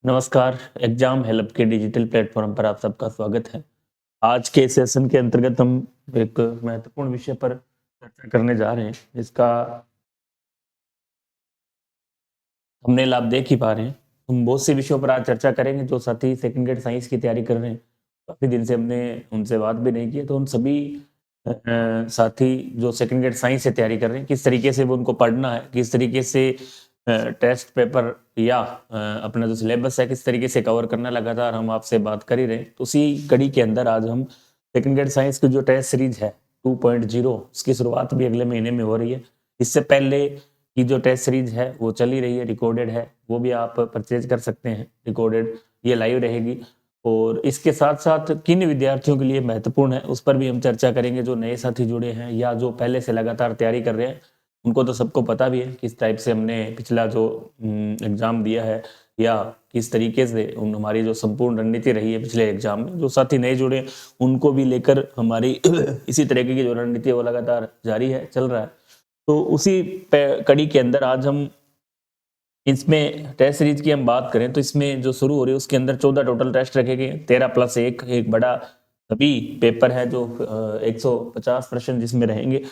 नमस्कार। Exam help के digital platform पर आप सबका स्वागत है। आज के सेशन के अंतर्गत हम एक महत्वपूर्ण विषय पर चर्चा करने जा रहे हैं। इसका थंबनेल आप देख ही पा रहे हैं। हम बहुत से विषयों पर आज चर्चा करेंगे। जो साथी सेकंड ग्रेड साइंस की तैयारी कर रहे हैं, काफ़ी दिन से हमने उनसे बात भी नहीं की, तो उन सभी साथी जो सेकंड ग्रेड साइंस से तैयारी कर रहे हैं, किस तरीके से वो उनको पढ़ना है, किस तरीके से टेस्ट पेपर या अपना जो सिलेबस है किस तरीके से कवर करना, लगातार हम आपसे बात कर ही रहे हैं। तो उसी कड़ी के अंदर आज हम सेकंड ग्रेड साइंस की जो टेस्ट सीरीज है 2.0, उसकी शुरुआत भी अगले महीने में हो रही है। इससे पहले की जो टेस्ट सीरीज है वो चली रही है, रिकॉर्डेड है, वो भी आप परचेज कर सकते हैं। रिकॉर्डेड ये लाइव रहेगी। और इसके साथ साथ किन विद्यार्थियों के लिए महत्वपूर्ण है उस पर भी हम चर्चा करेंगे। जो नए साथी जुड़े हैं या जो पहले से लगातार तैयारी कर रहे हैं, उनको तो सबको पता भी है किस टाइप से हमने पिछला जो एग्जाम दिया है या किस तरीके से हमारी जो संपूर्ण रणनीति रही है पिछले एग्जाम में। जो साथी नए जुड़े उनको भी लेकर हमारी इसी तरीके की जो रणनीति है वो लगातार जारी है, चल रहा है। तो उसी कड़ी के अंदर आज हम इसमें टेस्ट सीरीज की हम बात करें तो इसमें जो शुरू हो रही है उसके अंदर 14 टोटल टेस्ट रखे गए, 13+1 एक बड़ा सभी पेपर है जो 150 प्रश्न जिसमें रहेंगे।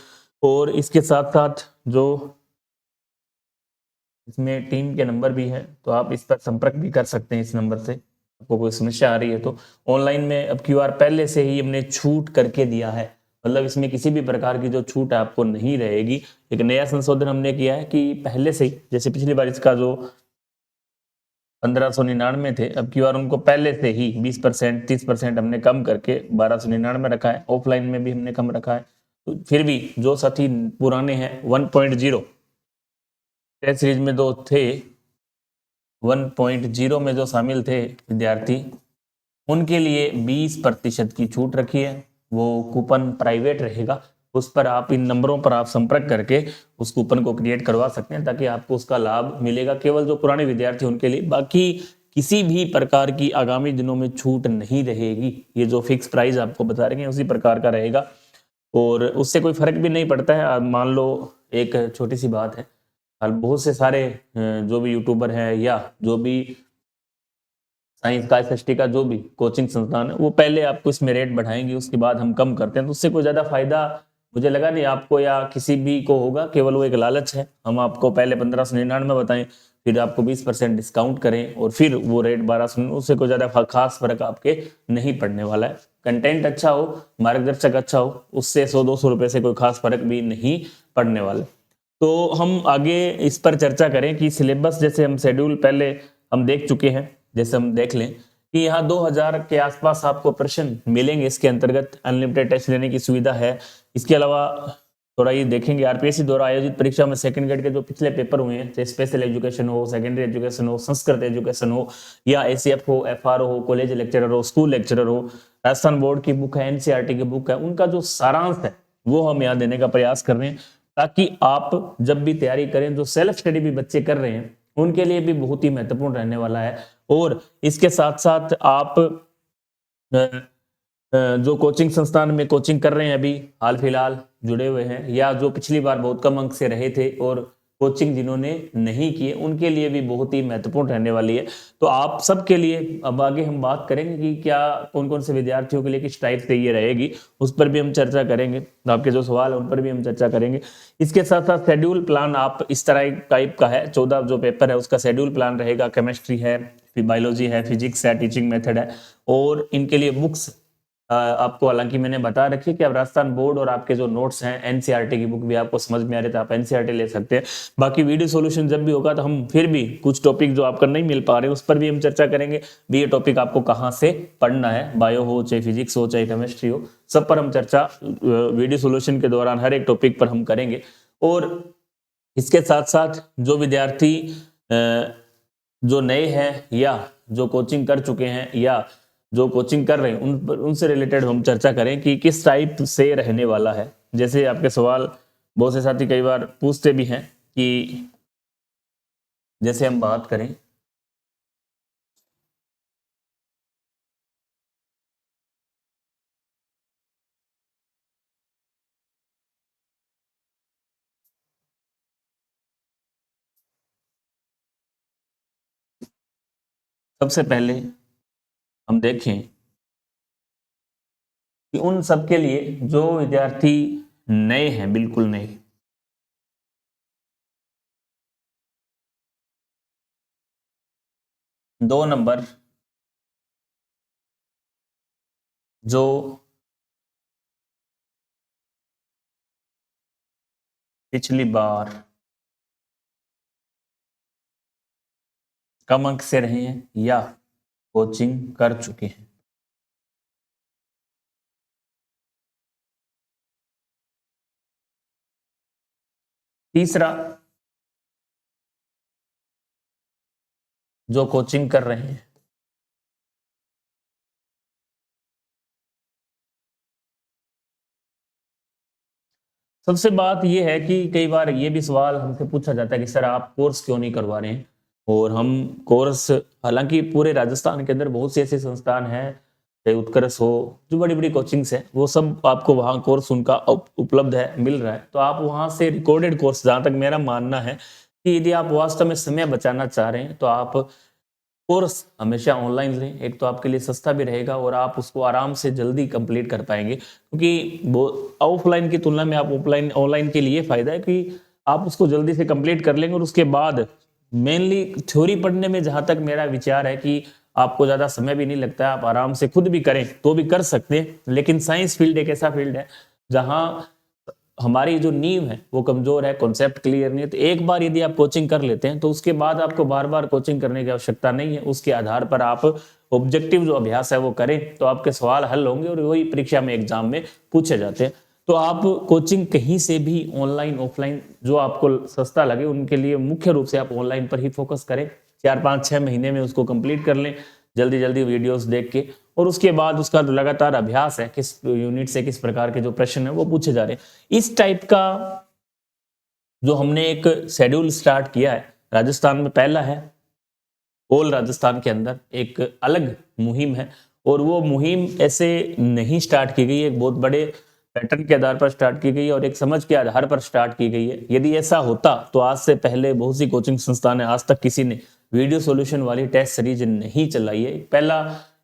और इसके साथ साथ जो इसमें टीम के नंबर भी हैं, तो आप इस पर संपर्क भी कर सकते हैं। इस नंबर से आपको कोई समस्या आ रही है तो ऑनलाइन में अब क्यूआर पहले से ही हमने छूट करके दिया है, मतलब इसमें किसी भी प्रकार की जो छूट आपको नहीं रहेगी। एक नया संशोधन हमने किया है कि पहले से ही, जैसे पिछली बार इसका जो 1599 थे, अब क्यूआर उनको पहले से ही 20% 30% हमने कम करके 1299 रखा है। ऑफलाइन में भी हमने कम रखा है। तो फिर भी जो साथी पुराने हैं 1.0 टेस्ट सीरीज में जो थे, 1.0 में जो शामिल थे विद्यार्थी, उनके लिए 20% की छूट रखी है। वो कूपन प्राइवेट रहेगा, उस पर आप इन नंबरों पर आप संपर्क करके उस कूपन को क्रिएट करवा सकते हैं ताकि आपको उसका लाभ मिलेगा। केवल जो पुराने विद्यार्थी उनके लिए, बाकी किसी भी प्रकार की आगामी दिनों में छूट नहीं रहेगी। ये जो फिक्स प्राइस आपको बता रहे हैं उसी प्रकार का रहेगा और उससे कोई फर्क भी नहीं पड़ता है। मान लो एक छोटी सी बात है, बहुत से सारे जो भी यूट्यूबर हैं या जो भी साइंस का एसएसटी का जो भी कोचिंग संस्थान है, वो पहले आपको इसमें रेट बढ़ाएंगे, उसके बाद हम कम करते हैं। तो उससे कोई ज्यादा फायदा मुझे लगा नहीं आपको या किसी भी को होगा। केवल वो एक लालच है, हम आपको पहले 1599 बताएं, फिर आपको 20% डिस्काउंट करें और फिर वो रेट 1200। उससे कोई ज्यादा खास फर्क आपके नहीं पड़ने वाला है। कंटेंट अच्छा हो, मार्गदर्शक अच्छा हो, उससे 100-200 रुपए से कोई खास फर्क भी नहीं पड़ने वाला। तो हम आगे इस पर चर्चा करें कि सिलेबस, जैसे हम शेड्यूल पहले हम देख चुके हैं, जैसे हम देख लें कि यहाँ 2000 के आसपास आपको प्रश्न मिलेंगे। इसके अंतर्गत अनलिमिटेड टेस्ट लेने की सुविधा है। इसके अलावा थोड़ा ये देखेंगे, आरपीएससी द्वारा आयोजित परीक्षा में सेकंड ग्रेड के जो पिछले पेपर हुए हैं, चाहे स्पेशल एजुकेशन हो, सेकेंडरी एजुकेशन हो, संस्कृत एजुकेशन हो या एसीएफ हो, एफआरओ हो, कॉलेज लेक्चरर हो, स्कूल लेक्चरर हो, राजस्थान बोर्ड की बुक है, एनसीईआरटी की बुक है, उनका जो सारांश है वो हम यहाँ देने का प्रयास कर रहे हैं ताकि आप जब भी तैयारी करें, जो सेल्फ स्टडी भी बच्चे कर रहे हैं उनके लिए भी बहुत ही महत्वपूर्ण रहने वाला है। और इसके साथ साथ आप जो कोचिंग संस्थान में कोचिंग कर रहे हैं, अभी हाल फिलहाल जुड़े हुए हैं, या जो पिछली बार बहुत कम अंक से रहे थे और कोचिंग जिन्होंने नहीं किए, उनके लिए भी बहुत ही महत्वपूर्ण रहने वाली है। तो आप सबके लिए अब आगे हम बात करेंगे कि क्या कौन कौन से विद्यार्थियों के लिए किस टाइप से ये रहेगी, उस पर भी हम चर्चा करेंगे। तो आपके जो सवाल है उन पर भी हम चर्चा करेंगे। इसके साथ साथ शेड्यूल प्लान आप इस तरह टाइप का है, 14 जो पेपर है उसका शेड्यूल प्लान रहेगा। केमिस्ट्री है, बायोलॉजी है, फिजिक्स है, टीचिंग मेथड है, और इनके लिए बुक्स आपको हालांकि मैंने बता रखी है कि अब राजस्थान बोर्ड और आपके जो नोट्स हैं, एनसीईआरटी की बुक भी आपको समझ में आ रही है तो आप एनसीईआरटी ले सकते हैं। बाकी वीडियो सॉल्यूशन जब भी होगा तो हम फिर भी कुछ टॉपिक जो आपका नहीं मिल पा रहे उस पर भी हम चर्चा करेंगे भी। ये टॉपिक आपको कहाँ से पढ़ना है, बायो हो चाहे फिजिक्स हो चाहे केमिस्ट्री हो, सब पर हम चर्चा वीडियो सॉल्यूशन के दौरान हर एक टॉपिक पर हम करेंगे। और इसके साथ साथ जो विद्यार्थी जो नए हैं या जो कोचिंग कर चुके हैं या जो कोचिंग कर रहे हैं, उनसे रिलेटेड हम चर्चा करें कि किस टाइप से रहने वाला है। जैसे आपके सवाल बहुत से साथी कई बार पूछते भी हैं कि जैसे हम बात करें सबसे पहले हम देखें कि उन सब के लिए जो विद्यार्थी नए हैं, बिल्कुल नए, दो नंबर जो पिछली बार कम अंक से रहे हैं या कोचिंग कर चुके हैं। तीसरा, जो कोचिंग कर रहे हैं। सबसे बात यह है कि कई बार ये भी सवाल हमसे पूछा जाता है कि सर आप कोर्स क्यों नहीं करवा रहे हैं। और हम कोर्स, हालांकि पूरे राजस्थान के अंदर बहुत से ऐसे संस्थान हैं, चाहे उत्कर्ष हो, जो बड़ी बड़ी कोचिंग्स हैं, वो सब आपको वहाँ कोर्स उनका उपलब्ध है, मिल रहा है। तो आप वहाँ से रिकॉर्डेड कोर्स, जहाँ तक मेरा मानना है कि यदि आप वास्तव में समय बचाना चाह रहे हैं तो आप कोर्स हमेशा ऑनलाइन लें। एक तो आपके लिए सस्ता भी रहेगा और आप उसको आराम से जल्दी कंप्लीट कर पाएंगे, क्योंकि वो ऑफलाइन की तुलना में आप ऑफलाइन ऑनलाइन के लिए फायदा है कि आप उसको जल्दी से कंप्लीट कर लेंगे। और उसके बाद मेनली थ्योरी पढ़ने में जहां तक मेरा विचार है कि आपको ज़्यादा समय भी नहीं लगता है, आप आराम से खुद भी करें तो भी कर सकते हैं। लेकिन साइंस फील्ड एक ऐसा फील्ड है जहां हमारी जो नींव है वो कमजोर है, कॉन्सेप्ट क्लियर नहीं है। तो एक बार यदि आप कोचिंग कर लेते हैं तो उसके बाद आपको बार बार कोचिंग करने की आवश्यकता नहीं है। उसके आधार पर आप ऑब्जेक्टिव जो अभ्यास है वो करें तो आपके सवाल हल होंगे और वही परीक्षा में, एग्जाम में पूछे जाते हैं। तो आप कोचिंग कहीं से भी, ऑनलाइन ऑफलाइन, जो आपको सस्ता लगे, उनके लिए मुख्य रूप से आप ऑनलाइन पर ही फोकस करें। 4-5-6 महीने में उसको कंप्लीट कर लें, जल्दी जल्दी वीडियोस देख के। और उसके बाद उसका लगातार अभ्यास है, किस यूनिट से किस प्रकार के जो प्रश्न है वो पूछे जा रहे हैं। इस टाइप का जो हमने एक शेड्यूल स्टार्ट किया है, राजस्थान में पहला है। ऑल राजस्थान के अंदर एक अलग मुहिम है और वो मुहिम ऐसे नहीं स्टार्ट की गई है, एक बहुत बड़े पैटर्न के आधार पर स्टार्ट की गई है और एक समझ के आधार पर स्टार्ट की गई है। यदि ऐसा होता तो आज से पहले बहुत सी कोचिंग संस्थान है, आज तक किसी ने वीडियो सॉल्यूशन वाली टेस्ट सीरीज नहीं चलाई है। पहला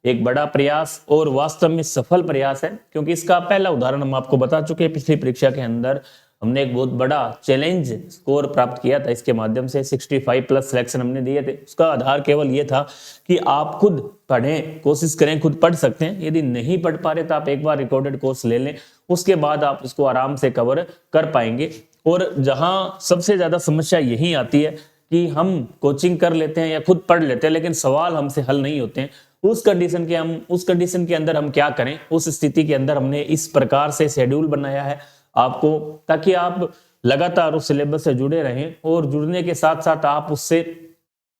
एक बड़ा प्रयास और वास्तव में सफल प्रयास है, क्योंकि इसका पहला उदाहरण हम आपको बता चुके हैं। पिछली परीक्षा के अंदर हमने एक बहुत बड़ा चैलेंज स्कोर प्राप्त किया था, इसके माध्यम से 65+ सिलेक्शन हमने दिए थे। उसका आधार केवल ये था कि आप खुद पढ़ें, कोशिश करें, खुद पढ़ सकते हैं। यदि नहीं पढ़ पा रहे तो आप एक बार रिकॉर्डेड कोर्स ले लें, उसके बाद आप उसको आराम से कवर कर पाएंगे। और जहां सबसे ज्यादा समस्या यही आती है कि हम कोचिंग कर लेते हैं या खुद पढ़ लेते हैं, लेकिन सवाल हमसे हल नहीं होते हैं। उस कंडीशन के अंदर हम क्या करें, उस स्थिति के अंदर हमने इस प्रकार से शेड्यूल बनाया है आपको, ताकि आप लगातार उस सिलेबस से जुड़े रहें। और जुड़ने के साथ साथ आप उससे,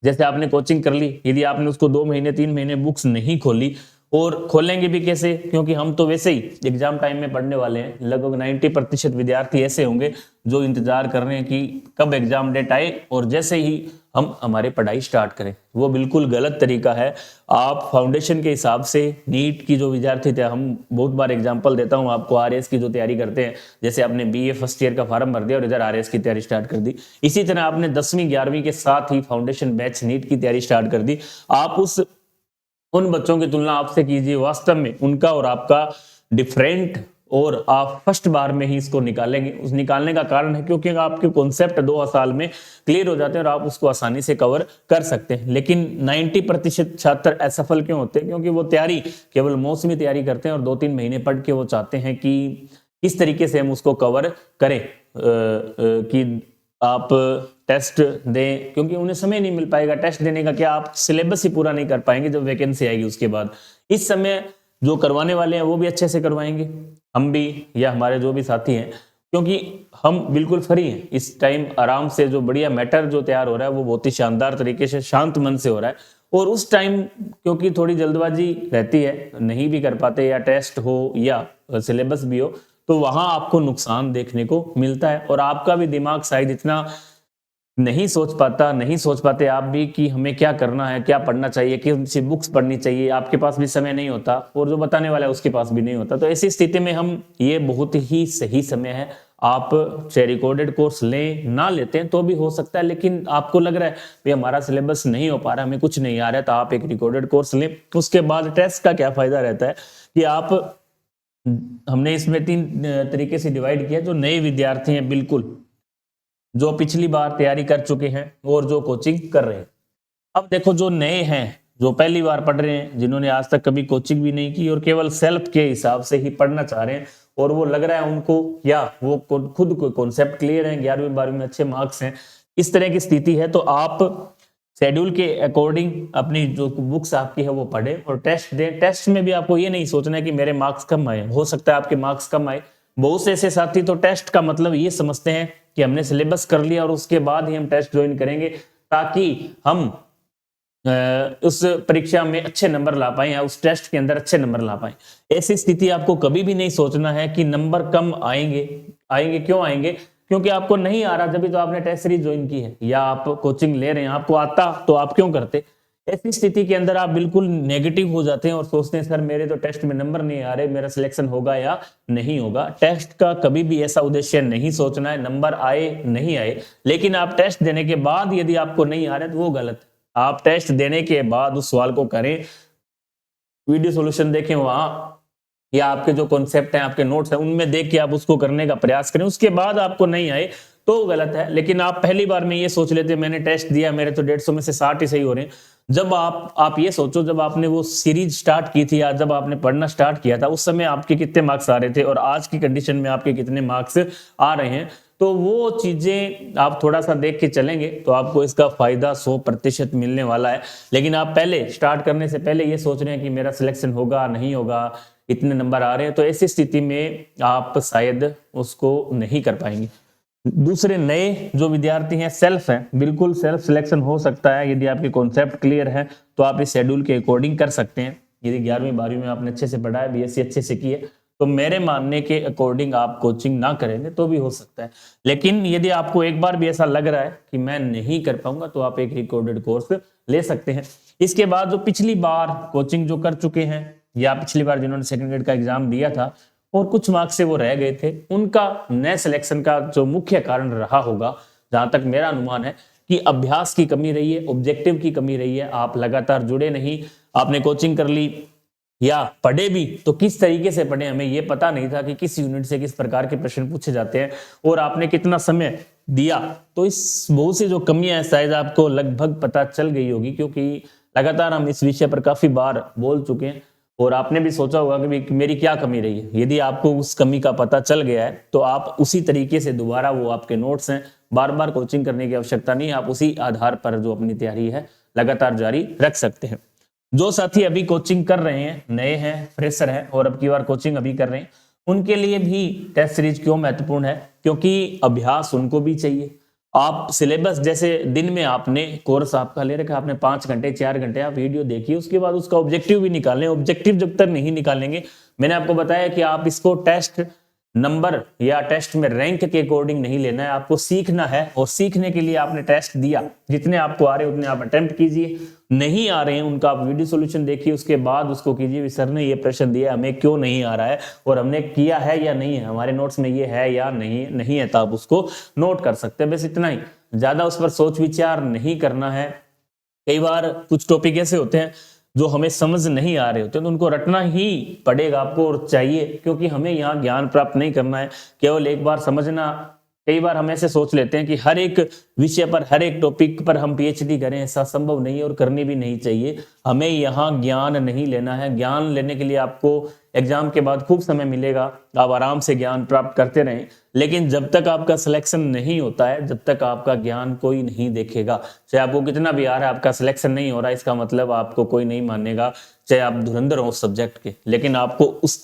जैसे आपने कोचिंग कर ली, यदि आपने उसको 2 महीने 3 महीने बुक्स नहीं खोली, और खोलेंगे भी कैसे, क्योंकि हम तो वैसे ही एग्जाम टाइम में पढ़ने वाले हैं। लगभग 90% विद्यार्थी ऐसे होंगे जो इंतजार कर रहे हैं कि कब एग्जाम डेट आए और जैसे ही हम हमारे पढ़ाई स्टार्ट करें। वो बिल्कुल गलत तरीका है। आप फाउंडेशन के हिसाब से, नीट की जो विद्यार्थी थे, हम बहुत बार एग्जाम्पल देता हूं आपको, आरएस की जो तैयारी करते हैं, जैसे आपने बीए फर्स्ट ईयर का फॉर्म भर दिया और इधर आरएस की तैयारी स्टार्ट कर दी, इसी तरह आपने 10वीं 11वीं के साथ ही फाउंडेशन बैच नीट की तैयारी स्टार्ट कर दी। आप उन बच्चों की तुलना आपसे कीजिए, वास्तव में उनका और आपका डिफरेंट, और आप फर्स्ट बार में ही इसको निकालेंगे। उस निकालने का कारण है क्योंकि आपके कॉन्सेप्ट 2 साल में क्लियर हो जाते हैं और आप उसको आसानी से कवर कर सकते हैं। लेकिन 90% छात्र असफल क्यों होते हैं? क्योंकि वो तैयारी केवल मौसमी तैयारी करते हैं और 2-3 महीने पढ़ के वो चाहते हैं कि इस तरीके से हम उसको कवर करें कि आप टेस्ट दें, क्योंकि उन्हें समय नहीं मिल पाएगा टेस्ट देने का। क्या आप सिलेबस ही पूरा नहीं कर पाएंगे जब वैकेंसी आएगी उसके बाद। इस समय जो करवाने वाले हैं वो भी अच्छे से करवाएंगे, हम भी या हमारे जो भी साथी हैं, क्योंकि हम बिल्कुल फ्री हैं इस टाइम। आराम से जो बढ़िया मैटर जो तैयार हो रहा है वो बहुत ही शानदार तरीके से, शांत मन से हो रहा है। और उस टाइम क्योंकि थोड़ी जल्दबाजी रहती है, नहीं भी कर पाते, या टेस्ट हो या सिलेबस भी हो, तो वहां आपको नुकसान देखने को मिलता है। और आपका भी दिमाग शायद इतना नहीं सोच पाते आप भी कि हमें क्या करना है, क्या पढ़ना चाहिए, कौन सी बुक्स पढ़नी चाहिए। आपके पास भी समय नहीं होता और जो बताने वाला है उसके पास भी नहीं होता। तो ऐसी स्थिति में हम, ये बहुत ही सही समय है आप चाहे रिकॉर्डेड कोर्स लें ना लेते हैं तो भी हो सकता है, लेकिन आपको लग रहा है भाई हमारा सिलेबस नहीं हो पा रहा, हमें कुछ नहीं आ रहा है, तो आप एक रिकॉर्डेड कोर्स लें। उसके बाद टेस्ट का क्या फायदा रहता है कि आप, हमने इसमें 3 तरीके से डिवाइड किया। जो नए विद्यार्थी हैं, बिल्कुल जो पिछली बार तैयारी कर चुके हैं और जो कोचिंग कर रहे हैं। अब देखो जो नए हैं, जो पहली बार पढ़ रहे हैं, जिन्होंने आज तक कभी कोचिंग भी नहीं की और केवल सेल्फ के हिसाब से ही पढ़ना चाह रहे हैं, और वो लग रहा है उनको, या वो खुद को कॉन्सेप्ट क्लियर है, 11वीं 12वीं में अच्छे मार्क्स हैं, इस तरह की स्थिति है, तो आप शेड्यूल के अकॉर्डिंग अपनी जो बुक्स आपकी है वो पढ़े और टेस्ट दें। टेस्ट में भी आपको ये नहीं सोचना है कि मेरे मार्क्स कम आए, हो सकता है आपके मार्क्स कम आए। बहुत से ऐसे साथी तो टेस्ट का मतलब ये समझते हैं कि हमने सिलेबस कर लिया और उसके बाद ही हम टेस्ट ज्वाइन करेंगे ताकि हम उस परीक्षा में अच्छे नंबर ला पाए या उस टेस्ट के अंदर अच्छे नंबर ला पाए। ऐसी स्थिति आपको कभी भी नहीं सोचना है कि नंबर कम आएंगे। क्यों आएंगे? क्योंकि आपको नहीं आ रहा, जब भी तो आपने टेस्ट सीरीज ज्वाइन की है या आप कोचिंग ले रहे हैं। आपको आता तो आप क्यों करते? ऐसी स्थिति के अंदर आप बिल्कुल नेगेटिव हो जाते हैं और सोचते हैं सर मेरे तो टेस्ट में नंबर नहीं आ रहे, मेरा सिलेक्शन होगा या नहीं होगा। टेस्ट का कभी भी ऐसा उद्देश्य नहीं सोचना है नंबर आए नहीं आए, लेकिन आप टेस्ट देने के बाद यदि आपको नहीं आ रहा है तो वो गलत है। आप टेस्ट देने के बाद उस सवाल को करें, वीडियो सॉल्यूशन देखें वहां, या आपके जो कॉन्सेप्ट हैं, आपके नोट्स हैं, उनमें देख के आप उसको करने का प्रयास करें। उसके बाद आपको नहीं आए तो गलत है। लेकिन आप पहली बार में ये सोच लेते मैंने टेस्ट दिया, मेरे तो 150 में से 60 ही सही हो रहे हैं। जब आप ये सोचो, जब आपने वो सीरीज स्टार्ट की थी या जब आपने पढ़ना स्टार्ट किया था, उस समय आपके कितने मार्क्स आ रहे थे और आज की कंडीशन में आपके कितने मार्क्स आ रहे हैं, तो वो चीजें आप थोड़ा सा देख के चलेंगे तो आपको इसका फायदा 100% मिलने वाला है। लेकिन आप पहले स्टार्ट करने से पहले ये सोच रहे हैं कि मेरा सिलेक्शन होगा नहीं होगा, इतने नंबर आ रहे हैं, तो ऐसी स्थिति में आप शायद उसको नहीं कर पाएंगे। दूसरे नए जो विद्यार्थी हैं, सेल्फ हैं, बिल्कुल सेल्फ सिलेक्शन हो सकता है। यदि आपके कॉन्सेप्ट क्लियर है तो आप इस शेड्यूल के अकॉर्डिंग कर सकते हैं। यदि 11वीं 12वीं में आपने अच्छे से पढ़ा है, बीएससी अच्छे से की है, तो मेरे मानने के अकॉर्डिंग आप कोचिंग ना करेंगे तो भी हो सकता है। लेकिन यदि आपको एक बार भी ऐसा लग रहा है कि मैं नहीं कर पाऊंगा, तो आप एक रिकॉर्डेड कोर्स ले सकते हैं। इसके बाद जो पिछली बार कोचिंग जो कर चुके हैं या पिछली बार जिन्होंने सेकंड ग्रेड का एग्जाम दिया था और कुछ मार्क्स से वो रह गए थे, उनका नए सिलेक्शन का जो मुख्य कारण रहा होगा, जहां तक मेरा अनुमान है, कि अभ्यास की कमी रही है, ऑब्जेक्टिव की कमी रही है। आप लगातार जुड़े नहीं, आपने कोचिंग कर ली या पढ़े भी तो किस तरीके से पढ़े, हमें यह पता नहीं था कि किस यूनिट से किस प्रकार के प्रश्न पूछे जाते हैं और आपने कितना समय दिया। तो इस बहुत सी जो कमियां हैं शायद आपको लगभग पता चल गई होगी, क्योंकि लगातार हम इस विषय पर काफी बार बोल चुके हैं और आपने भी सोचा होगा कि मेरी क्या कमी रही है। यदि आपको उस कमी का पता चल गया है तो आप उसी तरीके से दोबारा, वो आपके नोट्स हैं, बार बार कोचिंग करने की आवश्यकता नहीं है। आप उसी आधार पर जो अपनी तैयारी है लगातार जारी रख सकते हैं। जो साथी अभी कोचिंग कर रहे हैं, नए हैं, फ्रेशर हैं और अब की बार कोचिंग अभी कर रहे हैं, उनके लिए भी टेस्ट सीरीज क्यों महत्वपूर्ण है? क्योंकि अभ्यास उनको भी चाहिए। आप सिलेबस, जैसे दिन में आपने कोर्स आपका ले रखा, आपने 5 घंटे 4 घंटे आप वीडियो देखिए, उसके बाद उसका ऑब्जेक्टिव भी निकालें। ऑब्जेक्टिव जब तक नहीं निकालेंगे, मैंने आपको बताया कि आप इसको टेस्ट नंबर या टेस्ट में रैंक के अकॉर्डिंग नहीं लेना है, आपको सीखना है। और सीखने के लिए आपने टेस्ट दिया, जितने आपको आ रहे हैं उतने आप अटेम्प्ट कीजिए, नहीं आ रहे हैं उनका आप वीडियो सॉल्यूशन देखिए, उसके बाद उसको कीजिए सर ने ये प्रश्न दिया, हमें क्यों नहीं आ रहा है और हमने किया है या नहीं है, हमारे नोट्स में ये है या नहीं है, तो आप उसको नोट कर सकते हैं। बस इतना ही, ज्यादा उस पर सोच विचार नहीं करना है। कई बार कुछ टॉपिक ऐसे होते हैं जो हमें समझ नहीं आ रहे होते, तो उनको रटना ही पड़ेगा आपको और चाहिए, क्योंकि हमें यहाँ ज्ञान प्राप्त नहीं करना है केवल एक बार समझना। कई बार हम ऐसे सोच लेते हैं कि हर एक विषय पर, हर एक टॉपिक पर हम पीएचडी करें, ऐसा संभव नहीं है और करनी भी नहीं चाहिए। हमें यहाँ ज्ञान नहीं लेना है। ज्ञान लेने के लिए आपको एग्जाम के बाद खूब समय मिलेगा, आप आराम से ज्ञान प्राप्त करते रहें। लेकिन जब तक आपका सिलेक्शन नहीं होता है, जब तक आपका ज्ञान कोई नहीं देखेगा, चाहे आपको कितना भी आ रहा है, आपका सिलेक्शन नहीं हो रहा है, इसका मतलब आपको कोई नहीं मानेगा, चाहे आप धुरंधर हो उस सब्जेक्ट के। लेकिन आपको उस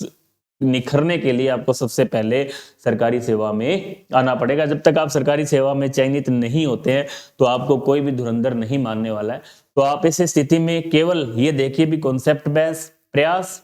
निखरने के लिए आपको सबसे पहले सरकारी सेवा में आना पड़ेगा। जब तक आप सरकारी सेवा में चयनित नहीं होते हैं तो आपको कोई भी धुरंधर नहीं मानने वाला है। तो आप इस स्थिति में केवल ये देखिए भी कॉन्सेप्ट बेस्ड प्रयास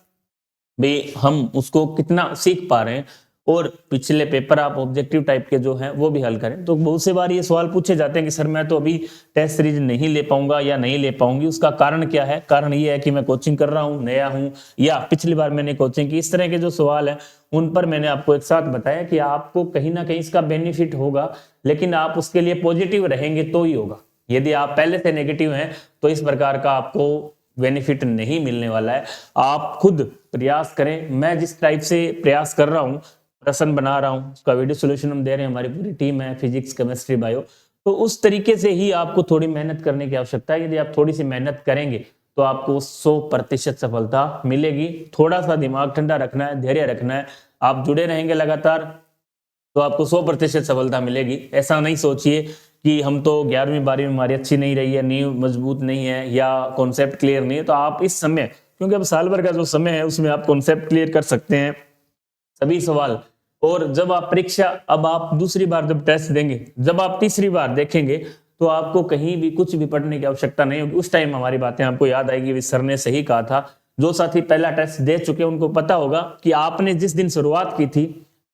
भी हम उसको कितना सीख पा रहे हैं और पिछले पेपर आप ऑब्जेक्टिव टाइप के जो हैं वो भी हल करें। तो बहुत से बार ये सवाल पूछे जाते हैं कि सर मैं तो अभी टेस्ट सीरीज नहीं ले पाऊंगा या नहीं ले पाऊंगी, उसका कारण क्या है? कारण ये है कि मैं कोचिंग कर रहा हूँ, नया हूँ, या पिछली बार मैंने कोचिंग की। इस तरह के जो सवाल है उन पर मैंने आपको एक साथ बताया कि आपको कहीं ना कहीं इसका बेनिफिट होगा, लेकिन आप उसके लिए पॉजिटिव रहेंगे तो ही होगा। यदि आप पहले से नेगेटिव हैं तो इस प्रकार का आपको बेनिफिट नहीं मिलने वाला है। आप खुद प्रयास करें। मैं जिस टाइप से प्रयास कर रहा हूँ, प्रश्न बना रहा हूँ, उसका वीडियो सोल्यूशन हम दे रहे हैं, हमारी पूरी टीम है, फिजिक्स, केमिस्ट्री, बायो, तो उस तरीके से ही आपको थोड़ी मेहनत करने की आवश्यकता है। यदि आप थोड़ी सी मेहनत करेंगे तो आपको 100% सफलता मिलेगी। थोड़ा सा दिमाग ठंडा रखना है, धैर्य रखना है, आप जुड़े रहेंगे लगातार तो आपको 100% सफलता मिलेगी। ऐसा नहीं सोचिए कि हम तो 11वीं 12वीं हमारी अच्छी नहीं रही है, नींव मजबूत नहीं है या कॉन्सेप्ट क्लियर नहीं है, तो आप इस समय, क्योंकि अब साल भर का जो समय है उसमें आप कॉन्सेप्ट क्लियर कर सकते हैं सभी सवाल। और जब आप परीक्षा, अब आप दूसरी बार जब टेस्ट देंगे, जब आप तीसरी बार देखेंगे तो आपको कहीं भी कुछ भी पढ़ने की आवश्यकता नहीं होगी। उस टाइम हमारी बातें आपको याद आएगी, सर ने सही कहा था। जो साथी पहला टेस्ट दे चुके उनको पता होगा कि आपने जिस दिन शुरुआत की थी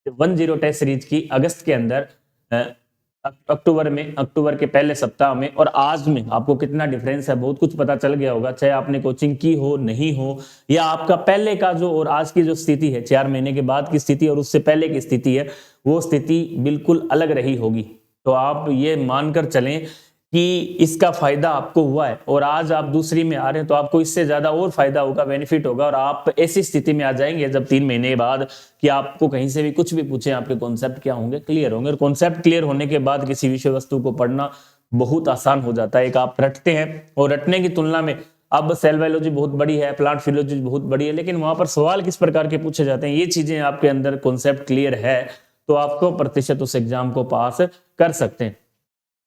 10 टेस्ट सीरीज की अगस्त के अंदर, अक्टूबर के पहले सप्ताह में और आज में आपको कितना डिफरेंस है, बहुत कुछ पता चल गया होगा। चाहे आपने कोचिंग की हो, नहीं हो, या आपका पहले का जो और आज की जो स्थिति है, 4 महीने के बाद की स्थिति और उससे पहले की स्थिति है, वो स्थिति बिल्कुल अलग रही होगी। तो आप ये मानकर चलें कि इसका फायदा आपको हुआ है और आज आप दूसरी में आ रहे हैं तो आपको इससे ज्यादा और फायदा होगा, बेनिफिट होगा। और आप ऐसी स्थिति में आ जाएंगे जब 3 महीने बाद कि आपको कहीं से भी कुछ भी पूछे, आपके कॉन्सेप्ट क्या होंगे, क्लियर होंगे। और कॉन्सेप्ट क्लियर होने के बाद किसी विषय वस्तु को पढ़ना बहुत आसान हो जाता है। एक आप रटते हैं और रटने की तुलना में अब सेल बायोलॉजी बहुत बड़ी है, प्लांट फिजियोलॉजी बहुत बड़ी है, लेकिन वहां पर सवाल किस प्रकार के पूछे जाते हैं, ये चीजें आपके अंदर कॉन्सेप्ट क्लियर है तो आप 100% उस एग्जाम को पास कर सकते हैं।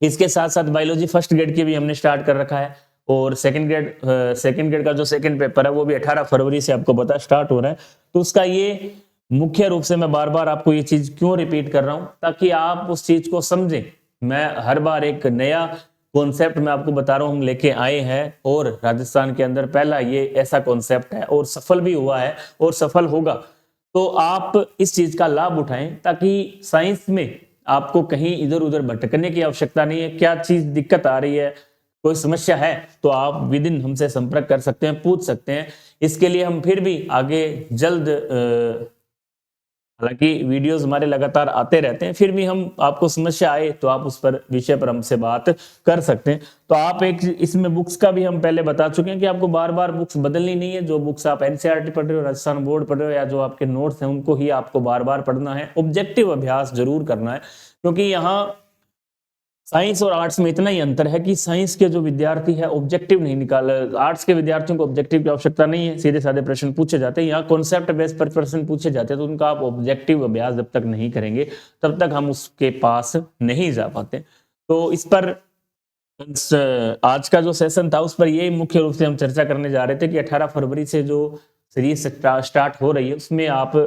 इसके साथ साथ बायोलॉजी फर्स्ट ग्रेड की भी हमने स्टार्ट कर रखा है और सेकंड ग्रेड का जो सेकंड पेपर है वो भी 18 फरवरी से आपको पता स्टार्ट हो रहा है। तो उसका ये मुख्य रूप से मैं बार बार आपको ये चीज क्यों रिपीट कर रहा हूं, ताकि आप उस चीज को समझें। मैं हर बार एक नया कॉन्सेप्ट मैं आपको बता रहा हूं, हम लेके आए हैं और राजस्थान के अंदर पहला ये ऐसा कॉन्सेप्ट है और सफल भी हुआ है और सफल होगा। तो आप इस चीज का लाभ उठाएं ताकि साइंस में आपको कहीं इधर उधर भटकने की आवश्यकता नहीं है। क्या चीज दिक्कत आ रही है, कोई समस्या है तो आप विद इन हमसे संपर्क कर सकते हैं, पूछ सकते हैं। इसके लिए हम फिर भी आगे जल्द, हालांकि वीडियोस हमारे लगातार आते रहते हैं, फिर भी हम आपको समस्या आए तो आप उस पर विषय पर हमसे बात कर सकते हैं। तो आप एक इसमें बुक्स का भी हम पहले बता चुके हैं कि आपको बार बार बुक्स बदलनी नहीं है। जो बुक्स आप एनसीईआरटी पढ़ रहे हो, राजस्थान बोर्ड पढ़ रहे हो, या जो आपके नोट्स हैं उनको ही आपको बार बार पढ़ना है। ऑब्जेक्टिव अभ्यास जरूर करना है, क्योंकि यहाँ साइंस और आर्ट्स में इतना ही अंतर है कि साइंस के जो विद्यार्थी है ऑब्जेक्टिव नहीं निकाल, आर्ट्स के विद्यार्थियों को ऑब्जेक्टिव की आवश्यकता नहीं है, सीधे साधे प्रश्न पूछे जाते हैं। यहाँ कॉन्सेप्ट बेस्ड पर प्रश्न पूछे जाते हैं, तो उनका आप ऑब्जेक्टिव अभ्यास जब तक नहीं करेंगे तब तक हम उसके पास नहीं जा पाते। तो इस पर आज का जो सेशन था उस पर यही मुख्य रूप से हम चर्चा करने जा रहे थे कि 18 फरवरी से जो सीरीज स्टार्ट हो रही है उसमें आप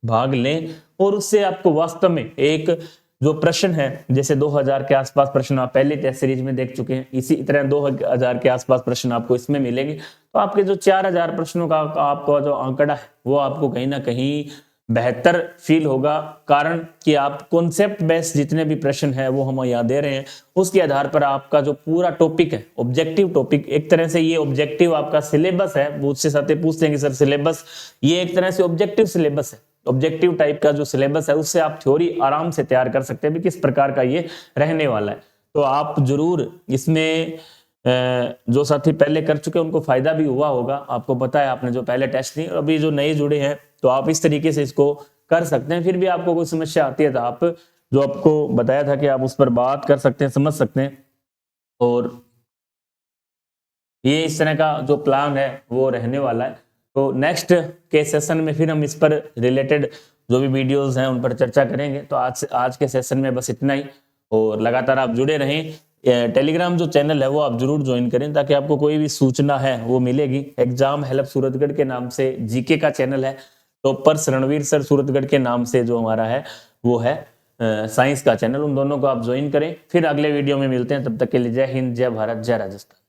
भाग लें और उससे आपको वास्तव में एक जो प्रश्न है, जैसे 2000 के आसपास प्रश्न आप पहले टेस्ट सीरीज में देख चुके हैं, इसी तरह 2000 के आसपास प्रश्न आपको इसमें मिलेंगे। तो आपके जो 4000 प्रश्नों का आपका जो आंकड़ा है वो आपको कहीं ना कहीं बेहतर फील होगा। कारण कि आप कॉन्सेप्ट बेस्ड जितने भी प्रश्न है वो हम यहाँ दे रहे हैं, उसके आधार पर आपका जो पूरा टॉपिक है, ऑब्जेक्टिव टॉपिक, एक तरह से ये ऑब्जेक्टिव आपका सिलेबस है। बहुत से साथी पूछते हैं कि सर सिलेबस, ये एक तरह से ऑब्जेक्टिव सिलेबस है। ऑब्जेक्टिव टाइप का जो सिलेबस है उससे आप थ्योरी आराम से तैयार कर सकते हैं भी किस प्रकार का ये रहने वाला है। तो आप जरूर इसमें, जो साथी पहले कर चुके हैं उनको फायदा भी हुआ होगा, आपको पता है, आपने जो पहले टेस्ट नहीं, अभी जो नए जुड़े हैं तो आप इस तरीके से इसको कर सकते हैं। फिर भी आपको कोई समस्या आती है तो आप, जो आपको बताया था कि आप उस पर बात कर सकते हैं, समझ सकते हैं। और ये इस तरह का जो प्लान है वो रहने वाला है। तो नेक्स्ट के सेशन में फिर हम इस पर रिलेटेड जो भी वीडियोस हैं उन पर चर्चा करेंगे। तो आज के सेशन में बस इतना ही, और लगातार आप जुड़े रहें। टेलीग्राम जो चैनल है वो आप जरूर ज्वाइन करें ताकि आपको कोई भी सूचना है वो मिलेगी। एग्जाम हेल्प सूरतगढ़ के नाम से जीके का चैनल है, टॉपर्स रणवीर सर सूरतगढ़ के नाम से जो हमारा है वो है साइंस का चैनल। उन दोनों को आप ज्वाइन करें। फिर अगले वीडियो में मिलते हैं, तब तक के लिए जय हिंद, जय भारत, जय राजस्थान।